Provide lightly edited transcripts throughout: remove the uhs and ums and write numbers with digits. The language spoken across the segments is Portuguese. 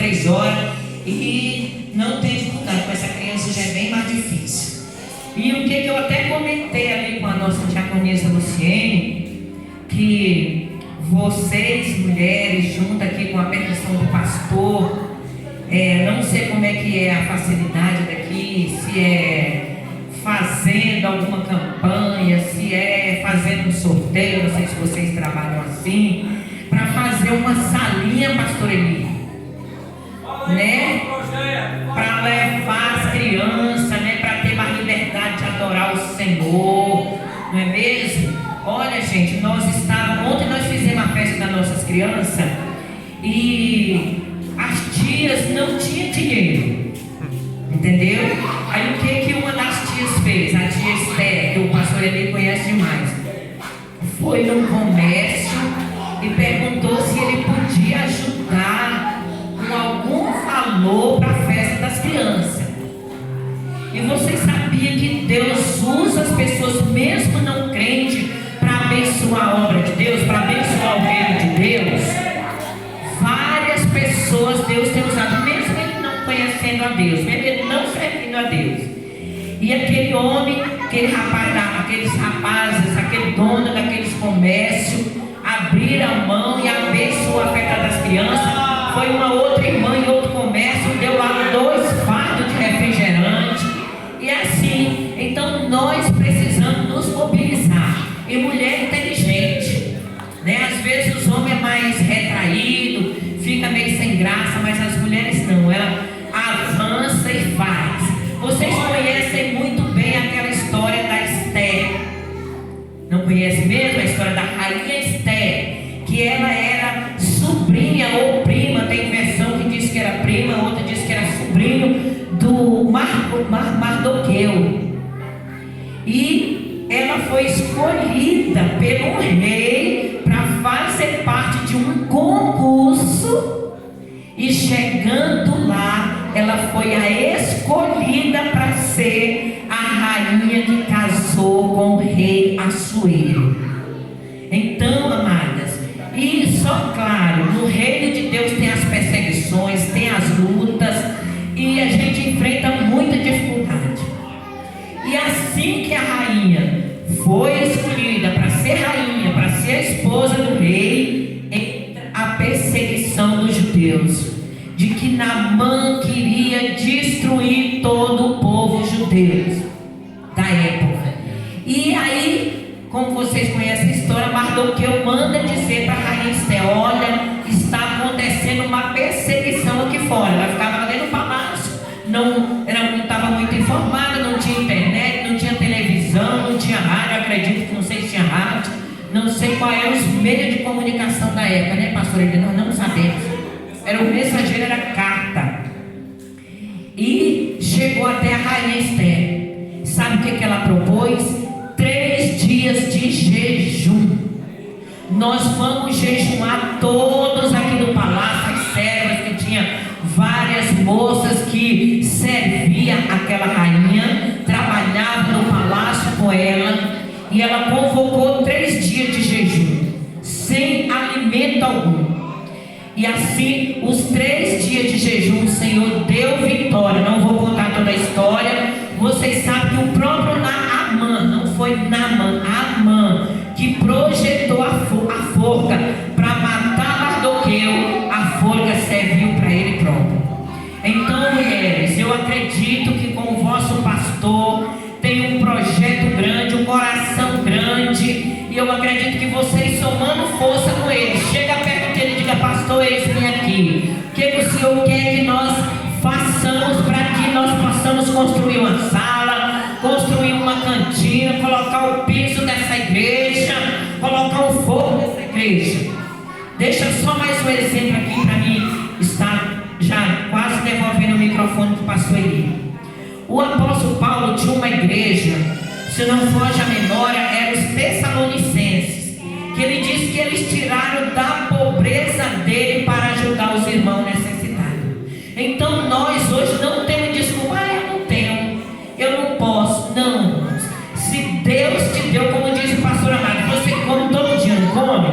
3 horas e não tem dificuldade, com essa criança já é bem mais difícil. E o que eu até comentei ali com a nossa diaconisa Luciene, que vocês, mulheres, junto aqui com a permissão do pastor, não sei como é que é a facilidade daqui, se é fazendo alguma campanha, se é fazendo um sorteio, não sei se vocês trabalham assim, para fazer uma salinha, pastor Eli, né? Para levar as crianças, né? Para ter mais liberdade de adorar o Senhor, não é mesmo? Olha, gente, ontem nós fizemos a festa das nossas crianças e as tias não tinham dinheiro, entendeu? Aí o que uma das tias fez? A tia Esther, que o pastor Eli conhece demais, foi no comércio e perguntou se ele podia ajudar com algum valor para a festa das crianças. E vocês sabiam que Deus usa as pessoas, mesmo não crentes, para abençoar a obra de Deus, para abençoar o reino de Deus? Várias pessoas Deus tem usado, mesmo ele não conhecendo a Deus, mesmo ele não servindo a Deus. E aquele homem, aqueles rapazes, aquele dono daqueles comércios, abriram a mão e abençoou a festa das crianças. Foi uma outra irmã em outro comércio, deu lá 2 fardos de refrigerante. E assim, então nós precisamos nos mobilizar. E mulher inteligente, né? Às vezes os homens é mais retraído, fica meio sem graça, mas as mulheres não, ela avança e faz. Vocês conhecem muito bem aquela história da Esther, não conhece mesmo a história da rainha Esther, que ela era sobrinha ou prima, tem versão que diz que era prima, outra diz que era sobrinho do Mardoqueu. E ela foi escolhida pelo rei para fazer parte de um concurso, e chegando lá, ela foi a escolhida para ser a rainha que casou com o rei Assuero. Então, amadas, e só claro, no reino de Deus tem as perseguições, tem as lutas, e a gente enfrenta muita dificuldade. E assim que a rainha foi escolhida para ser rainha, para ser a esposa do rei, entra a perseguição dos judeus, de que Naamã queria destruir todo o povo judeu da época. E aí, como vocês conhecem a história, Mardoqueu manda dizer para a rainha Esther: olha, está acontecendo uma perseguição aqui fora. Ela ficava lá dentro do palácio, não estava muito informada, não tinha internet, não tinha televisão, não tinha rádio, acredito que não sei se tinha rádio, não sei qual eram os meios de comunicação da época, né, pastor? Nós não sabemos. Era o mensageiro, era carta. E chegou até a rainha Esther. Sabe o que ela propôs? 3 dias de jejum. Nós vamos jejuar todos aqui do palácio, as servas, que tinha várias moças que serviam aquela rainha, trabalhavam no palácio com ela, e ela convocou 3 dias de jejum, sem alimento algum. E assim, os 3 dias de jejum, o Senhor deu vitória. Não vou contar toda a história. Vocês sabem que o próprio Naamã, não foi Naamã, que projetou a forca para matar Mardoqueu, a forca serviu para ele próprio. Então, mulheres, eu acredito que com o vosso pastor tem um projeto grande, um coração grande, e eu acredito que vocês, somando força com ele, chega perto dele e diga: pastor, eis-me aqui. O que o Senhor quer que nós façamos para que nós possamos construir uma sala, construir uma cantina, colocar o piso dessa igreja, colocar o fogo dessa igreja? Deixa só mais um exemplo aqui para mim estar já quase devolvendo o microfone para o pastor Eli. O apóstolo Paulo tinha uma igreja, se não foge a memória, era os Tessalonicenses, que ele disse que eles tiraram da pobreza dele para ajudar os irmãos necessitados. Então nós hoje não temos desculpa: eu não tenho, eu não posso. Não, se Deus te deu, como disse o pastor Amado, você come todo dia, não come?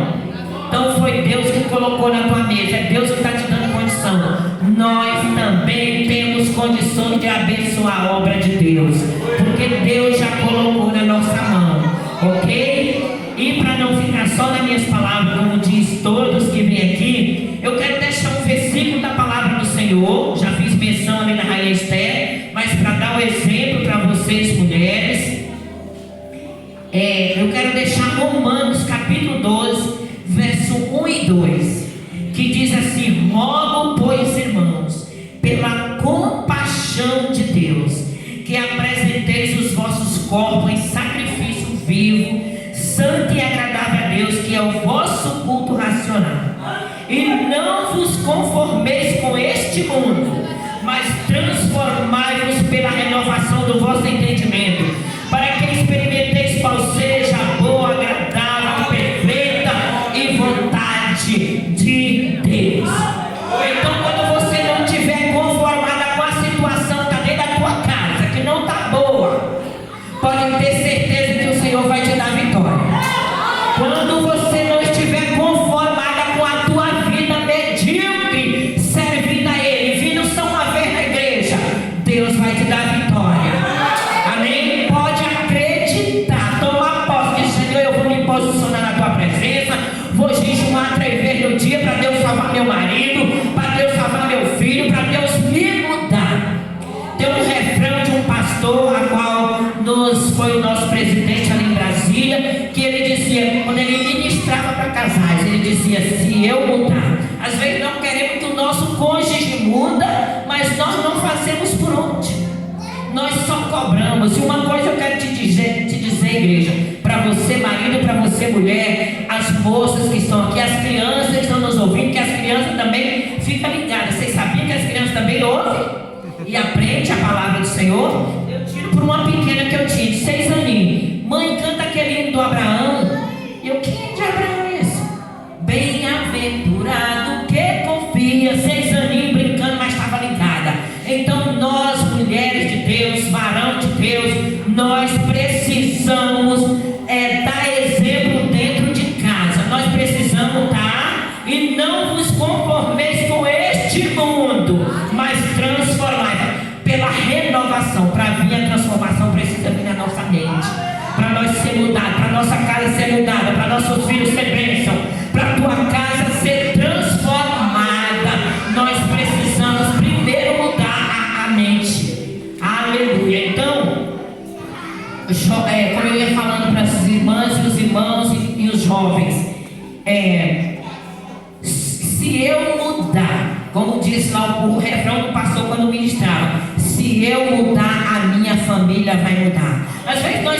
Então foi Deus que colocou na tua mesa, é Deus que está te dando condição. nós também temos condições de abençoar a obra de Deus, porque Deus já colocou na nossa mão, ok? E para não ficar só nas minhas palavras, como diz todos que vêm aqui, eu quero deixar um versículo da palavra do Senhor. Já fiz menção ali na Rainha Esther, mas para dar um exemplo para vocês, mulheres, eu quero deixar Romanos capítulo 12, verso 1 e 2, que diz assim: rogo, pois, irmãos, pela compaixão de Deus, que apresenteis os vossos corpos em sacrifício vivo, santo e agradável a Deus, que é o vosso culto racional. E não vos conformeis com este mundo, mas transformai-vos pela renovação do vosso entendimento, para que experimenteis qual seja a boa, agradável, perfeita e vontade de Deus. Então, quando você não estiver conformada com a situação que está dentro da tua casa, que não está boa, pode ter certeza que o Senhor vai te dar vitória. Quando você não estiver conformada com a tua vida medíocre, servindo a Ele, vindo só uma vez na igreja, Deus vai te dar vitória. Amém? Pode acreditar, toma posse, Senhor, eu vou me posicionar na tua presença, vou jejuar 3 vezes no dia para Deus salvar meu marido, para Deus salvar meu filho, para Deus me mudar. Tem um refrão de um pastor, a qual foi o nosso presidente ali em Brasília, que ele dizia, quando ele ministrava para casais, ele dizia: se eu mudar, às vezes não queremos que o nosso cônjuge muda, mas nós não fazemos por onde, nós só cobramos. E uma coisa eu quero te dizer, igreja, para você marido, para você mulher, as moças que estão aqui, as crianças que estão nos ouvindo, que as crianças também ficam ligadas. Vocês sabiam que as crianças também ouvem e aprendem a palavra do Senhor? Eu tiro por uma pequena que eu tinha, de 6 aninhos. Mãe, canta aquele hino do Abraão. E eu, quem de Abraão é esse? Bem-aventurado que confia. 6 aninhos brincando, mas estava ligada. Então nós, mulheres de Deus, varão de Deus, nós precisamos dar exemplo dentro de casa. Nós precisamos dar, e não vos conformeis com este mundo, mas transformai pela renovação. Para vir a transformação precisa vir na nossa mente, para nós ser mudados, para nossa casa ser mudada, para nossos filhos ser bênção, para tua casa ser transformada. Nós precisamos primeiro mudar a mente. Aleluia. Então, como eu ia falando para as irmãs e os irmãos e os jovens, se eu mudar, como diz lá o refrão do pastor quando me